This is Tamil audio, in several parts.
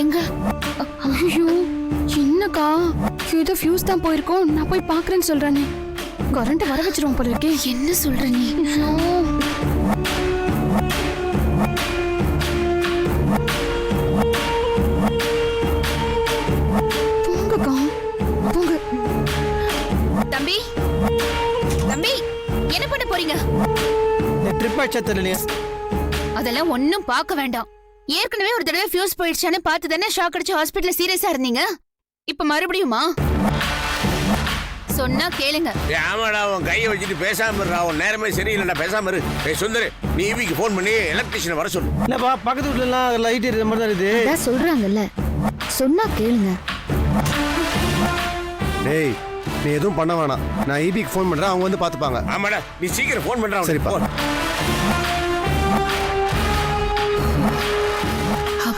எங்க? ஐயோ என்னக்கா, ஏதோ ஃபியூஸ் தான் போயிருக்கோம். நான் போய் பாக்குறேன்னு சொல்றானே. கரண்ட் வர வச்சிருவோம் போல இருக்கே. என்ன சொல்ற நீ? போங்கக்கா போங்க. தம்பி தம்பி, என்ன பண்ண போறீங்க? ட்ரிப் ஆச்சா தெரியலையே. அதெல்லாம் ஒன்னும் பார்க்க வேண்டாம். ஏற்கனவே ஒரு தடவை ஃபியூஸ் போயிடுச்சான்னு பார்த்து தானே ஷாக் அடிச்சு ஹாஸ்பிட்டல்ல சீரியஸா இருந்தீங்க. இப்ப மறுபடியுமா? சொன்னா கேளுங்க. ஆமாடா, உன் கையை வச்சுட்டு பேசாம இருடா. உன் நேரமே சரியில்லைடா, பேசாம இரு. சுந்தர், நீ ஈவிக்கு ஃபோன் பண்ணி எலக்ட்ரிஷியனை வர சொல்லு. இல்லப்பா, பக்கத்து வீட்டுல எல்லாம் லைட் எரியுற மாதிரி தான் இருக்குது. அதான் சொல்றாங்கல்ல, சொன்னா கேளுங்க. டேய், நீ எதுவும் பண்ண வேணாம். நான் ஈபிக்கு ஃபோன் பண்றேன், அவங்க வந்து பாத்துப்பாங்க. ஆமாடா, நீ சீக்கிரம் ஃபோன் பண்றா. சரிப்பா.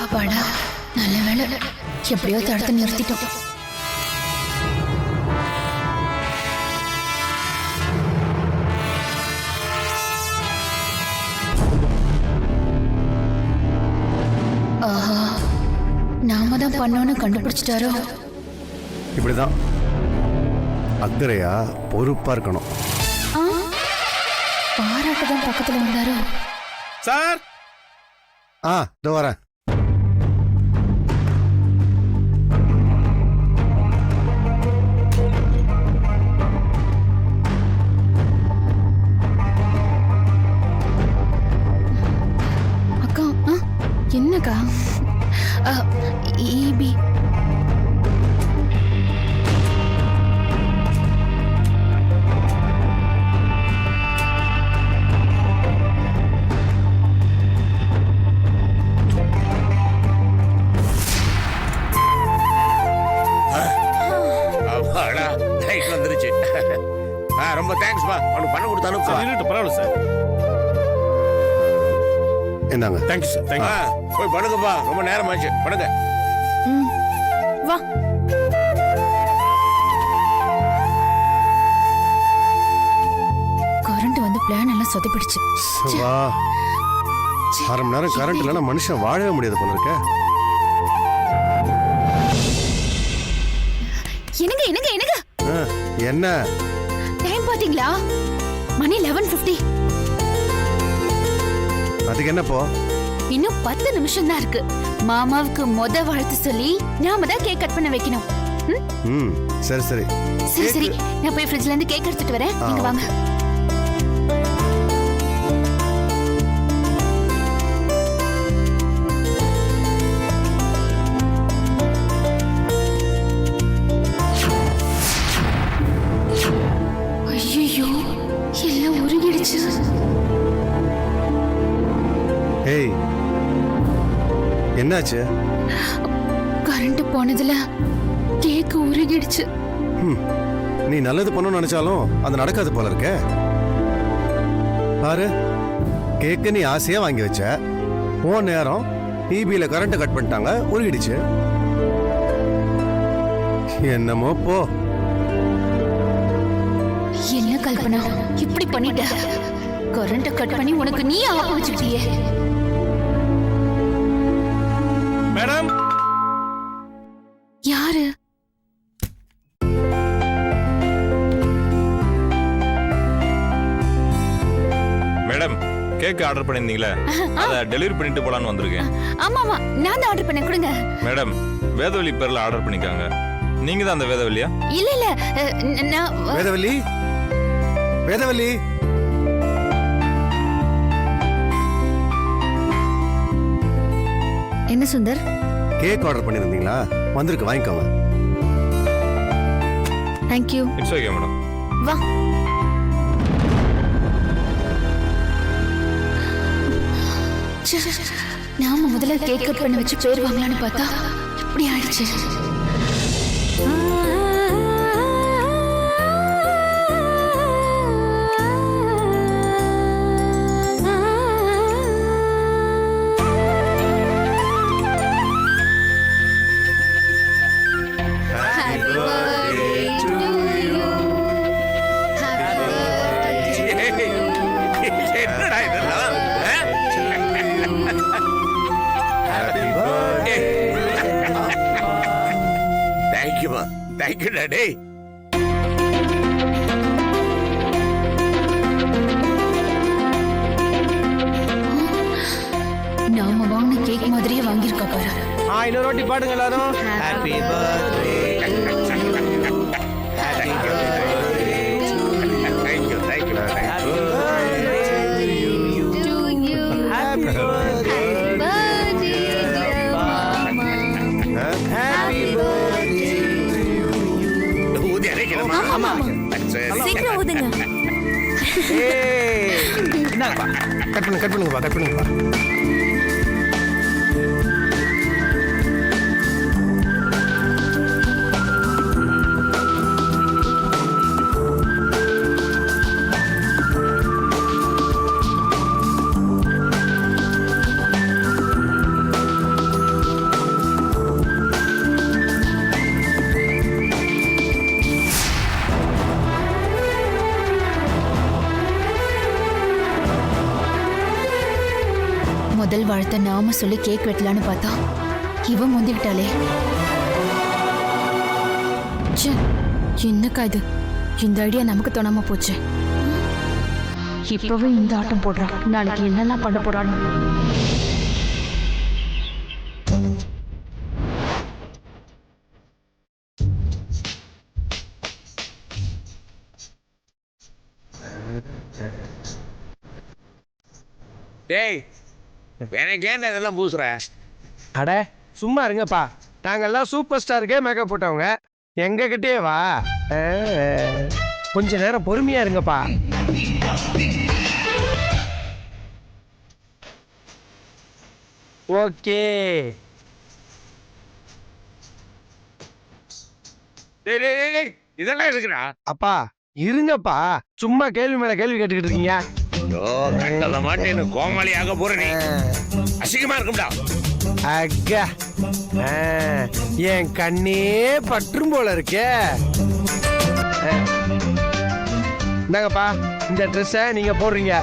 அப்பாடா, நல்ல வேளை, எப்படியோ தடுத்து நிறுத்திட்டோம். ஆஹா, நாம தான் பண்ணோன்னு கண்டுபிடிச்சிட்டாரோ. இப்படிதான் அக்கறையா பொறுப்பா இருக்கணும். பாராட்டு தான் பக்கத்துல வந்தாரோ. சார், இதோ வரேன். அக்கா, என்னக்கா? ஈபி வந்துருச்சு. ரொம்ப தேங்க்ஸ் பா. அவனுக்கு பண்ண கொடுத்தாலும் பரவாயில்ல சார். என்னங்க? Thank you sir. தேங்க்யூ. போய் பண்ணுங்கப்பா, ரொம்ப நேரம் ஆச்சு. பண்ணுங்க. வா. கரண்ட் வந்து பிளான் எல்லாம் சொதப்பிடுச்சு. வா, அரை மணி நேரம் கரண்ட் இல்லைன்னா மனுஷன் வாழவே முடியாது போல இருக்க. என்னங்க என்னங்க என்னங்க? என்ன டைம் பாத்தீங்களா? மணி 11:50. அதுக்கு என்னப்போ? இன்னும் 10 நிமிஷம் தான் இருக்கு. மாமாவுக்கு வாழ்த்து சொல்லி நாம தான் கேக் கட் பண்ண வைக்கணும். சரி சரி சரி சரி, நான் போய் ஃப்ரிட்ஜ்ல இருந்து கேக் எடுத்துட்டு வரேன். நீங்க வாங்க. ஐயோ, எல்லாம் உருகிடுச்சு. ஏய், என்னாச்சு? கரண்ட் போனதுல கேக் உருகிடுச்சு. நீ நல்லது பண்ணணும்னு நினைச்சாலும் அது நடக்காது போல இருக்க. பாரு, கேக்கு நீ ஆசையா வாங்கி வச்ச, உன் நேரம் டிவியில கரண்ட் கட் பண்ணிட்டாங்க, உருகிடுச்சு. என்னமோ போ. என்ன கல்பனா, இப்படி பண்ணிட்ட? கரண்ட் கட் பண்ணி உனக்கு நீ ஆப்ப வச்சுட்டியே. மேடம், யாரு? மேடம், கேக் ஆர்டர் பண்ணிருந்தீங்களே, அத டெலிவரி பண்ணிட்டு போலான்னு வந்திருக்கேன். ஆமா ஆமா, நான் தான் ஆர்டர் பண்ணேன். கொடுங்க. மேடம், வேதவல்லி பேர்ல ஆர்டர் பண்ணிருக்காங்க. நீங்க தான் அந்த வேதவல்லியா? இல்ல இல்ல, நான் வேதவல்லி. வேதவல்லி, என்ன சுந்தர்? Cake order பண்ணிருந்தீங்களா? வந்திருக்கு, வாங்கிக்கோங்க. Thank you. It's okay madam. வா. நாம முதல்ல கேக் கட் பண்ண வச்சு பேர் வாங்கலான்னு பார்த்தா இப்படி ஆயிடுச்சு. என்னடா இதெல்லாம்? தேங்க்யூடா டேய். நாம வாங்கின கேக் மாதிரியே வாங்கியிருக்கா பாரு. இன்னொரு வாட்டி பாடுங்க எல்லாரும். Happy birthday. Thank you thank you thank you. Happy birthday. Happy birthday. ஊதி அரைக்கணுமா? ஆமா. சரி. சீக்கிரம் ஊதுங்க. ஏய். என்னப்பா? கட் பண்ணுங்கப்பா. முதல் வாழ்த்த நாம சொல்லி கேக் வெட்டலான்னு பார்த்தா இவ முந்திக்கிட்டாளே. ச்சே, என்னக்கா இது? இந்த ஐடியா நமக்கு தோணாம போச்சு. இப்பவே இந்த ஆட்டம் போடுறா, நாளைக்கு என்னெல்லாம் பண்ண போறான்னு. டேய் எனக்கு ஏன் இதெல்லாம் பூசுற? அட சும்மா இருங்கப்பா. நாங்கெல்லாம் சூப்பர் ஸ்டாருக்கே மேக்கப் போட்டவங்க. எங்க கிட்டே வா. கொஞ்ச நேரம் பொறுமையா இருங்கப்பா. ஓகே. டேய் டேய் டேய், டேய் இதெல்லாம் இருக்குடா. அப்பா இருங்கப்பா. சும்மா கேள்வி மேல கேள்வி கேட்டுக்கிட்டு இருக்கீங்க. ஐயோ கண்டத மாட்டேன்னு கோமாளி ஆக போற நீ. அசிங்கமா இருக்கும்டா. அக்கா என் கண்ணே பற்றும் போல இருக்கே. இந்தாங்கப்பா, இந்த ட்ரெஸ்ஸை நீங்க போடுறீங்க.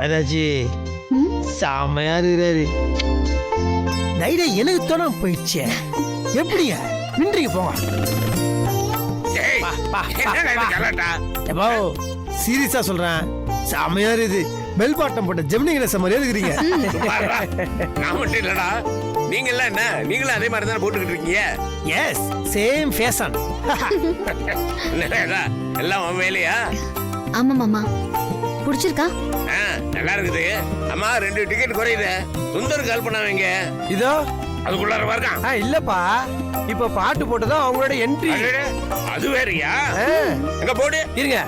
அதாச்சி செமையா இருக்கிறாரு. நைடே எனக்கு தோணாம போயிடுச்சு. எப்படிங்க நின்றீங்க போங்க. டேய் என்னடா இது கலாட்டா? எப்போ சீரியஸா சொல்றேன், செமையா இருக்குது. பெல் பாட்டம் போட்ட ஜெமினி கணேசன் மாதிரியா இருக்கிறீங்க. நான் மட்டும் இல்லடா, நீங்க எல்லாம் என்ன, நீங்களும் அதே மாதிரி தானே போட்டுக்கிட்டு இருக்கீங்க. Yes, same fashion. என்னடா எல்லாம் உன் வேலையா? ஆமா மாமா, பிடிச்சிருக்கா? நல்லா இருக்குது. அம்மா 2 டிக்கெட் குறையுது. சுந்தர் கால் பண்ணாங்க. இதோ அதுக்குள்ளார இருக்கான். இல்லப்பா, இப்ப பாட்டு போட்டுதான் அவங்களோட என்ட்ரி. அது வேறயா? எங்க போடு இருங்க.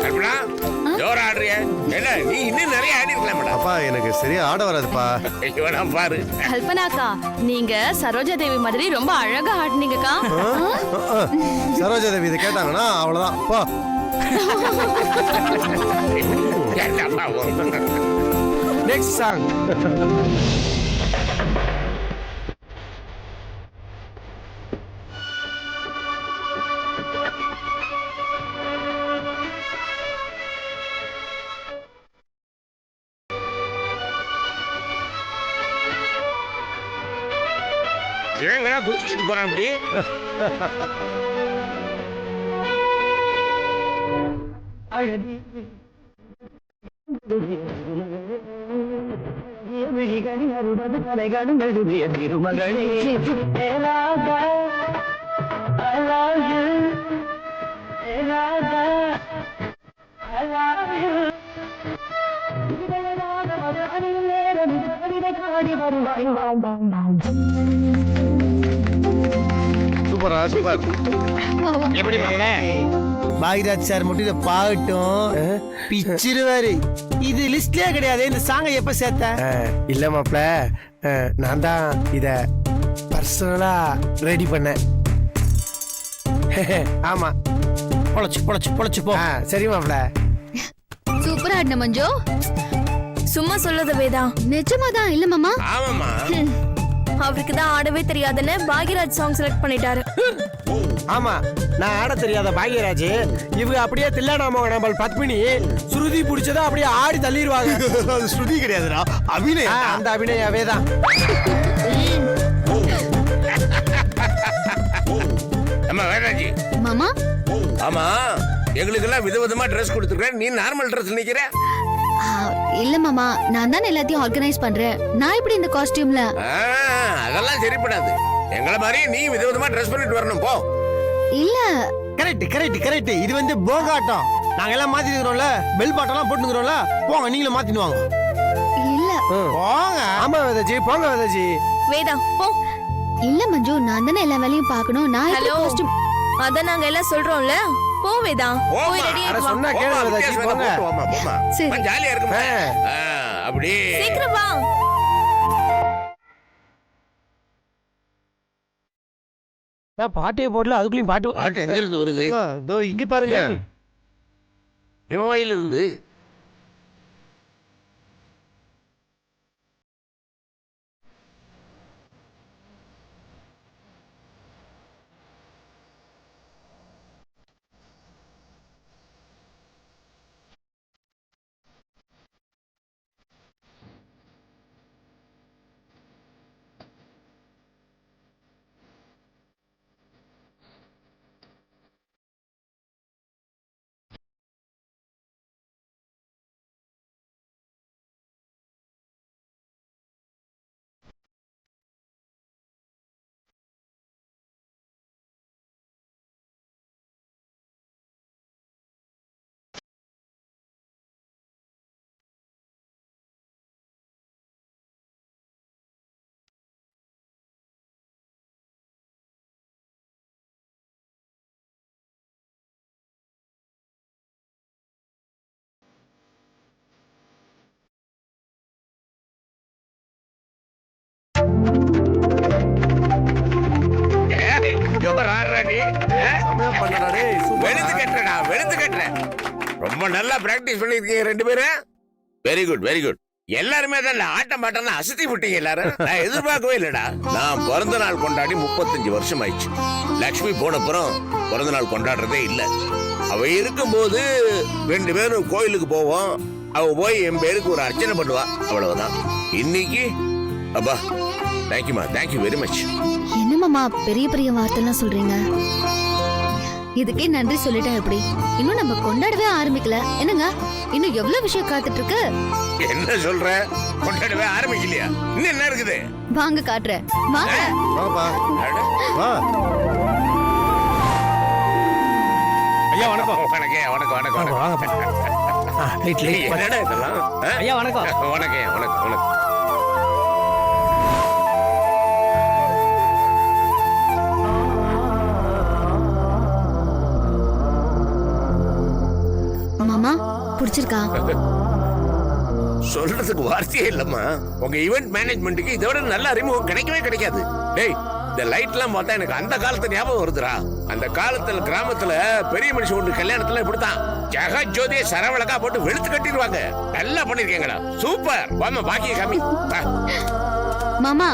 கல்பனா ஜோரா ஆடுறிய? என்ன நீ இன்னும் நிறைய ஆடி இருக்கலாம் மேடம். அப்பா எனக்கு சரியா ஆட வராதுப்பா. இவனா பாரு. கல்பனாக்கா நீங்க சரோஜா தேவி மாதிரி ரொம்ப அழகா ஆடினீங்கக்கா. சரோஜா தேவி இதை கேட்டாங்கன்னா அவ்வளவுதான். போ. Next song. ஏங்கடா குதிச்சுட்டு போறான் அப்படி? சூப்பரா சூப்பர். எப்படி பாகிராஜ் சார் மட்டும் இதை பாகட்டும் பிச்சிருவாரு. இது லிஸ்ட்லயே கிடையாது. இந்த சாங்கை எப்ப சேர்த்த? இல்ல மாப்ள, நான் தான் இத பர்சனலா ரெடி பண்ணேன். ஆமா. பொழைச்சு பொழைச்சு பொழைச்சு போ. சரி மாப்ள. சூப்பரா ஆடின மஞ்சு. சும்மா சொல்லத வேதா. நிஜமாதான் இல்ல மாமா? ஆமாமா. அவருக்கு தான் ஆடவே தெரியாதுன்னு பாகிராஜ் சாங் செலக்ட் பண்ணிட்டாரு. ஆமா, நான் ஆட தெரியாத பாக்யராஜ் இவங்க அப்படியே தில்லானாம நம்ம பத்மினி சுருதி பிடிச்சதா அப்படியே ஆடி தள்ளிடுவாங்க. அது ஸ்ருதி கிடையாதுடா, அபிநயம். அந்த அபிநயாவே தான். அம்மா வேறாஜி. மாமா ஆமா, எங்களுக்கெல்லாம் விதவிதமா ட்ரெஸ் கொடுத்துருக்கேன், நீ நார்மல் ட்ரெஸ் நிக்கிற. இல்ல மாமா, நான் தான் எல்லாத்தையும் ஆர்கனைஸ் பண்றேன். நான் இப்படி இந்த காஸ்டியூம்ல. அதெல்லாம் சரிப்படாது. எங்களை மாதிரி நீ விதவிதமா ட்ரெஸ் பண்ணிட்டு வரணும் போ. இல்ல கரெக்ட் கரெக்ட் கரெக்ட். இது வந்து போகாட்டம். நாங்க எல்லாம் மாத்திக்கிறோம்ல, பெல் பாட்டெல்லாம் போட்டுக்கிறோம்ல. போங்க, நீங்களும் மாத்திட்டு வாங்க. இல்ல போங்க. ஆமா வேதாஜி, போங்க வேதாஜி. வேதா போ. இல்ல மஞ்சு, நான் தானே எல்லா வேலையும் பார்க்கணும். நான் ஹலோ, காஸ்டியூம். அத நாங்க எல்லாம் சொல்றோம்ல. போ வேதா, போய் ரெடி அட ஆயிட்டு வா. சொன்னா கேளு வேதாஜி, போங்க. சரி. ஜாலியா இருக்குமே. அப்படி சீக்கிரம் வா. பாட்டே போடல, அதுக்குள்ளயும் பாட்டு. பாட்டு எங்க இருந்து வருது? இதோ இங்க பாருங்க. வாயில இருந்து. வெளுத்து கட்டுறடா, வெளுத்து கட்டுற. ரொம்ப நல்லா பிராக்டிஸ் பண்ணிருக்கீங்க ரெண்டு பேரும். Very good very good. எல்லாருமே தான் ஆட்டம் பாட்டம் அசத்தி விட்டீங்க எல்லாரும். நான் எதிர்பார்க்கவே இல்லடா. நான் பிறந்த நாள் கொண்டாடி 35 வருஷம் ஆயிடுச்சு. லக்ஷ்மி போனப்புறம் பிறந்த நாள் கொண்டாடுறதே இல்ல. அவ இருக்கும்போது ரெண்டு பேரும் கோயிலுக்கு போவோம். அவ போய் என் பேருக்கு ஒரு அர்ச்சனை பண்ணுவா, அவ்வளவுதான். இன்னைக்கு அப்பா தேங்க்யூமா, தேங்க்யூ வெரி மச். என்ன மாமா பெரிய பெரிய வார்த்தைலாம் சொல்றீங்க? இதுக்கே நன்றி சொல்லிட்டா எப்படி? இன்னும் நம்ம கொண்டாடவே ஆரம்பிக்கல. என்னங்க, இன்னும் எவ்வளவு விஷயம் காத்துட்டு இருக்கு. என்ன சொல்ற? கொண்டாடவே ஆரம்பிக்கலையா? இன்னும் என்ன இருக்குது? வாங்க காட்டுறேன், வாங்க. வாப்பா வா. ஐயா வணக்கம். வணக்கம் வணக்கம் வணக்கம் வணக்கம். என்னடா இதெல்லாம்? ஐயா வணக்கம். வணக்கம் வணக்கம் வணக்கம். மாமா பிடிச்சிருக்கா? சொல்றதுக்கு வார்த்தையே இல்லம்மா. உங்க ஈவென்ட் மேனேஜ்மெண்ட்டுக்கு இதை விட நல்ல அறிமுகம் கிடைக்கவே கிடைக்காது. டேய், இந்த லைட் எல்லாம் பார்த்தா எனக்கு அந்த காலத்து ஞாபகம் வருதுடா. அந்த காலத்துல கிராமத்துல பெரிய மனுஷன் ஒன்று கல்யாணத்துல இப்படித்தான் ஜெகஜோதியை சரவழக்கா போட்டு வெளுத்து கட்டிடுவாங்க. நல்லா பண்ணிருக்கீங்களா, சூப்பர். வாமா பாக்கிய காமி. மாமா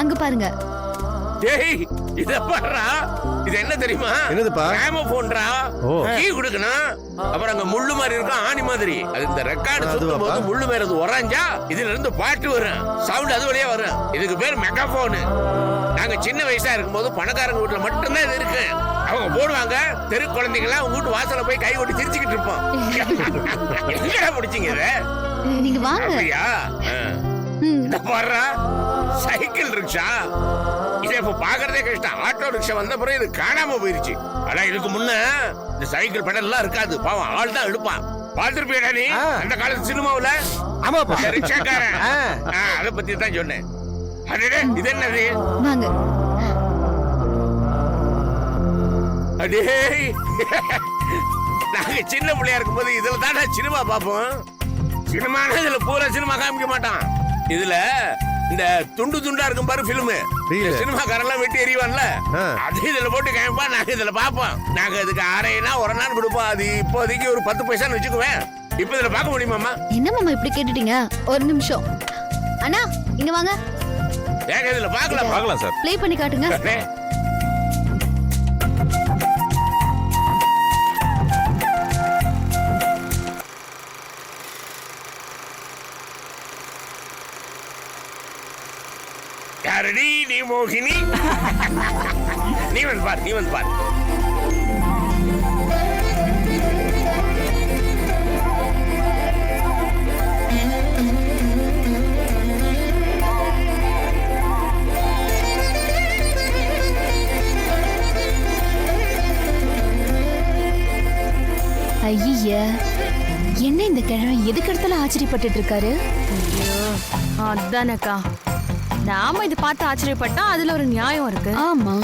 அங்க பாருங்க. டேய், இத பாருடா. இது என்ன தெரியுமா? என்னதுப்பா? கிராமோபோன்டா. ஓ. கீ கொடுக்கணும். அப்புறம் அங்க முள்ளு மாதிரி இருக்கும், ஆணி மாதிரி. அது இந்த ரெக்கார்டு சுத்தும் போது முள்ளு மேறது உறைஞ்சா இதுல இருந்து பாட்டு வரும், சவுண்ட் அது வழியா வரும். இதுக்கு பேர் மெகாபோன். நாங்க சின்ன வயசா இருக்கும்போது பணக்காரங்க வீட்டுல மட்டும்தான் இது இருக்கு. அவங்க போடுவாங்க, தெரு குழந்தைங்களா உங்க வீட்டு வாசல்ல போய் கை கொட்டி சிரிச்சுக்கிட்டு இருப்போம். எங்கடா முடிச்சீங்க இத? நீங்க வாங்க. அப்படியா? இத பாருடா, சைக்கிள் ரிக்ஷா. இதை இப்ப பாக்குறதே கஷ்டம். ஆட்டோ ரிக்ஷா வந்த பிறகு இது காணாம போயிருச்சு. ஆனா இதுக்கு முன்ன இந்த சைக்கிள் பெடல் எல்லாம் இருக்காது. பாவம் ஆள் தான் எடுப்பான். பாத்துருப்பியடா நீ அந்த காலத்து சினிமாவுல? ஆமாப்பா. ரிக்ஷாக்காரன். அதை பத்தி தான் சொன்னேன். அடடே, இது என்னது? வாங்க. அடே, நாங்க சின்ன பிள்ளையா இருக்கும்போது இதுல தானே சினிமா பாப்போம். சினிமா இதுல பூரா சினிமா காமிக்க மாட்டான். இதுல இந்த துண்டு துண்டா இருக்கும் பாரு பிலிம், சினிமாக்காரெல்லாம் வெட்டி எறிவான்ல, அது இதுல போட்டு காமிப்பா. நாங்க இதுல பாப்போம். நாங்க இதுக்கு ஆரைனா ஒரு நாள் கொடுப்போம். அது இப்போதைக்கு ஒரு 10 பைசான்னு வச்சுக்குவேன். இப்ப இதுல பார்க்க முடியுமாமா? என்ன மாமா இப்படி கேட்டுட்டீங்க? ஒரு நிமிஷம் அண்ணா, இங்க வாங்க. ஏங்க இதுல பார்க்கலாம். பார்க்கலாம் சார். ப்ளே பண்ணி காட்டுங்க. யாரடி நீ மோகினி? நீ வந்து பார், நீ வந்து பார். ஐய, என்ன இந்த கிழமை எதுக்கு இடத்துல ஆச்சரியப்பட்டுட்டு இருக்காரு? அதானக்கா, நாம இது பார்த்து ஆச்சரியப்பட்டா அதுல ஒரு நியாயம் இருக்கு. ஆமா,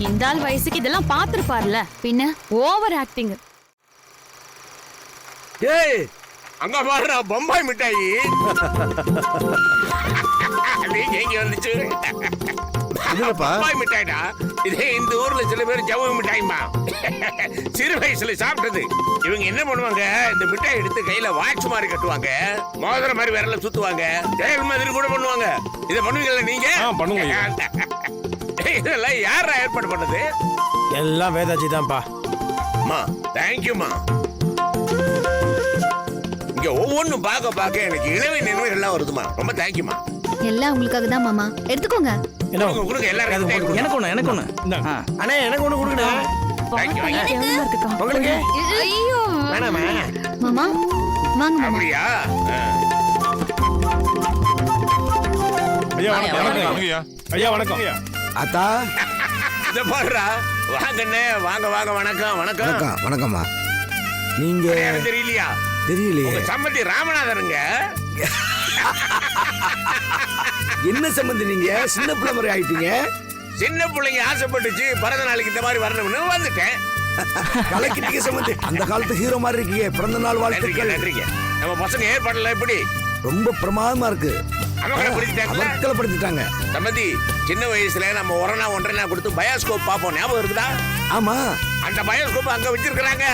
இந்த ஆள் வயசுக்கு இதெல்லாம் பார்த்திருப்பார்ல. பின்ன ஓவர் ஆக்டிங். ஏய், அங்க பாருடா பம்பாய் மிட்டாயி. எங்க வந்துச்சு? பம்பாய் மிட்டாய்டா. இதே இந்த ஊர்ல சில பேர் ஜவு மிட்டாய்மா. சிறு வயசுல சாப்பிட்டது. இவங்க என்ன பண்ணுவாங்க, இந்த மிட்டாய் எடுத்து கையில வாட்ச் மாதிரி கட்டுவாங்க, மோதிர மாதிரி விரல சுத்துவாங்க, தேல் மாதிரி கூட பண்ணுவாங்க. இத பண்ணுவீங்கல்ல நீங்க? பண்ணுங்க. இதெல்லாம் யாரா ஏற்பாடு பண்ணது? எல்லாம் வேதாஜி தான்ப்பா. அம்மா, தேங்க்யூமா. இங்க ஒவ்வொன்னும் பார்க்க பார்க்க எனக்கு இளவை நினைவுகள்லாம் வருதுமா. ரொம்ப தேங்க்யூமா. எல்லாம் உங்களுக்காக தான் மாமா. எடுத்துக்கோங்க. கொடுங்க எல்லாரும். எனக்கு ஒண்ணு, எனக்கு ஒண்ணு. அண்ணா எனக்கு ஒண்ணு கொடுங்கண்ணா. உங்களுக்கு ஐயோ வேணாமா? மாமா வாங்க மாமா. அப்படியா? ஐயா வணக்கம். ஐயா வணக்கம். அத்தா இத பாருடா. வாங்கண்ணே, வாங்க வாங்க. வணக்கம் வணக்கம். வணக்கம் வணக்கம்மா. நீங்க எனக்கு தெரியலையா? தெரியலையே. உங்க சம்பந்தி ராமநாதனுங்க. என்ன சம்பந்தி, நீங்க சின்ன பிள்ளை மாதிரி ஆயிட்டீங்க. சின்ன பிள்ளைங்க ஆசைப்பட்டுச்சு பிறந்த நாளைக்கு இந்த மாதிரி வரணும்னு வந்துட்டேன். கலக்கிட்டீங்க சம்பந்தி. அந்த காலத்து ஹீரோ மாதிரி இருக்கீங்க. பிறந்த நாள் நன்றிங்க வாழ்த்துக்கள். நன்றிங்க. நம்ம பசங்க ஏற்பாடுல எப்படி ரொம்ப பிரமாதமா இருக்கு. அமர்க்கலப்படுத்திட்டாங்க. சம்பந்தி, சின்ன வயசுல நம்ம ஒரணா ஒன்றரை கொடுத்து பயோஸ்கோப் பாப்போம், ஞாபகம் இருக்குதா? ஆமா, அந்த பயோஸ்கோப் அங்க வச்சிருக்காங்க.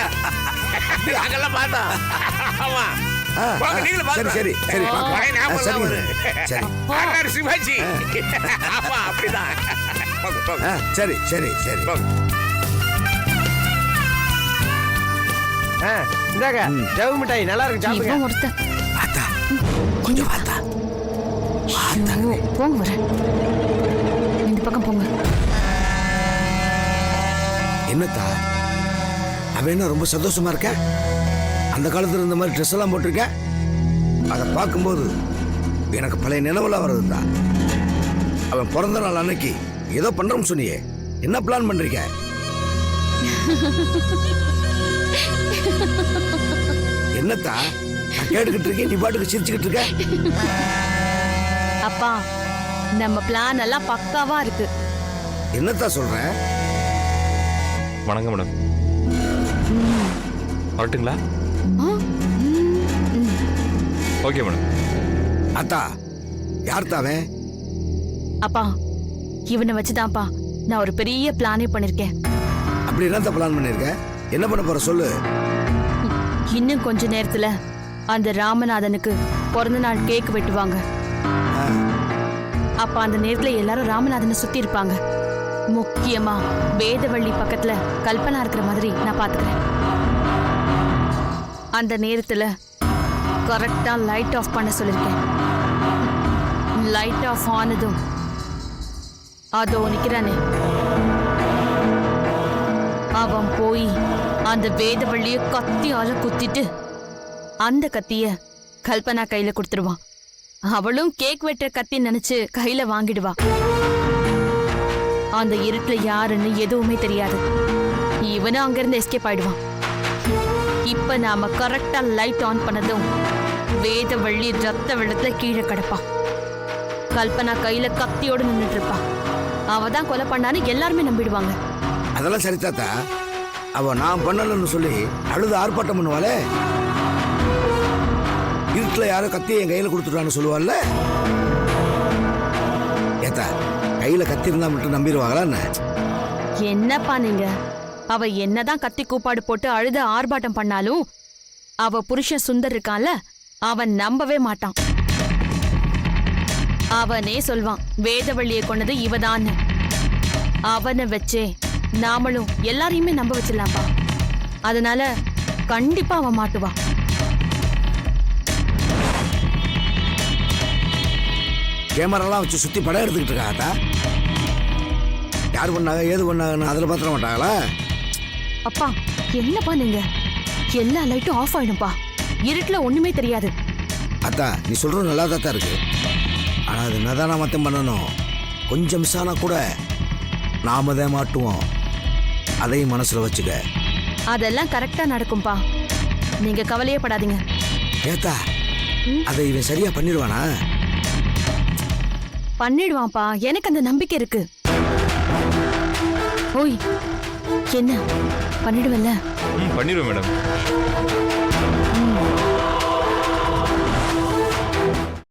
அங்கெல்லாம் பார்த்தோம். ஆமா. நீங்களும் சரி சரி சரி சரி. சிவாஜி. ஆமா, அப்படிதான். சரி சரி சரி. இந்தாங்க ஜவு மிட்டாய், நல்லா இருக்கு, சாப்பிடுங்க. இவன் ஒருத்தன். பார்த்தா கொஞ்சம் பார்த்தா ஐயோ, போங்க வர. இந்த பக்கம் போங்க. என்னத்தா அவன் என்ன ரொம்ப சந்தோஷமா இருக்க? அந்த காலத்துல இருந்த மாதிரி ட்ரெஸ் எல்லாம் போட்டிருக்க. அதை பார்க்கும்போது எனக்கு பழைய நினைவுலாம் வருதுதா. அவன் பிறந்த நாள் அன்னைக்கு ஏதோ பண்றோம்னு சொன்னியே, என்ன பிளான் பண்றீங்க? என்னத்தா நான் கேட்டுக்கிட்டு இருக்கேன், நீ பாட்டுக்கு சிரிச்சுக்கிட்டு இருக்க. அப்பா, நம்ம பிளான் எல்லாம் பக்காவா இருக்கு. என்னத்தா சொல்ற? வணக்கம் மேடம். வரட்டுங்களா? Okay madam. அத்தா யார் தாவே? அப்பா இவனை வச்சுதான்ப்பா நான் ஒரு பெரிய பிளானே பண்ணிருக்கேன். அப்படி என்ன பிளான் பண்ணிருக்க? என்ன பண்ண போற சொல்லு. இன்னும் கொஞ்ச நேரத்துல அந்த ராமநாதனுக்கு பிறந்த நாள் கேக் வெட்டுவாங்க. அப்ப அந்த நேரத்துல எல்லாரும் ராமநாதனை சுத்தி இருப்பாங்க. முக்கியமா வேதவள்ளி பக்கத்துல கல்பனா இருக்கிற மாதிரி நான் பாத்துக்கிறேன். அந்த நேரத்துல கரெக்டா லைட் ஆஃப் பண்ண சொல்லிருக்கேன். லைட் ஆஃப் ஆனதும் அதோ நிக்கிறானே அவன் போய் அந்த வேதவள்ளிய கத்தியால குத்திட்டு அந்த கத்திய கல்பனா கையில கொடுத்துருவான். அவளும் கேக் வெட்ட கத்தி நினைச்சு கையில வாங்கிடுவா. அந்த இருட்டுல யாருன்னு எதுவுமே தெரியாது. இவனும் அங்கிருந்து எஸ்கேப் ஆயிடுவான். இப்ப நாம கரெக்டா லைட் ஆன் பண்ணதும் வேதவள்ளி ரத்த வெள்ளத்துல கீழே கிடப்பான். கல்பனா கையில கத்தியோடு நின்றுட்டு இருப்பா. அவதான் கொலை பண்ணான்னு எல்லாருமே நம்பிடுவாங்க. அதெல்லாம் சரி தாத்தா. அவ நான் பண்ணலன்னு சொல்லி அழுது ஆர்ப்பாட்டம் பண்ணுவாளே. இருட்டுல யாரோ கத்தி என் கையில கொடுத்துட்டான்னு சொல்லுவாள்ல. ஏத்தா கையில கத்தி இருந்தா மட்டும் நம்பிடுவாங்களா என்ன? என்னப்பா நீங்க? அவ என்னதான் கத்தி கூப்பாடு போட்டு அழுத ஆர்ப்பாட்டம் பண்ணாலும் அவ புருஷன் சுந்தர் இருக்கான்ல, அவன் நம்பவே மாட்டான். அவனே சொல்வான் வேதவள்ளியை கொண்டது இவதான்னு. அவனை வச்சே நாமளும் எல்லாரையுமே நம்ப வச்சிடலாம்ப்பா. அதனால கண்டிப்பா அவன் மாட்டுவா. கேமராலாம் வச்சு சுத்தி படம் எடுத்துக்கிட்டு இருக்காத்தா. யார் பண்ணாங்க ஏது பண்ணாங்கன்னு அதில் பார்த்துட மாட்டாங்களா? அப்பா என்னப்பா நீங்க? எல்லா லைட்டும் ஆஃப் ஆயிடும்பா. இருட்டுல ஒண்ணுமே தெரியாது. அத்தா நீ சொல்றது நல்லா தான் இருக்கு. ஆனா அது என்னதான் மத்தம் பண்ணணும். கொஞ்சம் மிஸ் ஆனா கூட நாம தான் மாட்டுவோம். அதையும் மனசுல வச்சுக்க. அதெல்லாம் கரெக்டா நடக்கும்பா. நீங்க கவலையே படாதீங்க. ஏத்தா அதை இவன் சரியா பண்ணிடுவானா? பண்ணிடுவான்ப்பா. எனக்கு அந்த நம்பிக்கை இருக்கு. ஓய் என்ன பண்ணிடுவல்ல? பண்ணிடுவேன் மேடம். ம்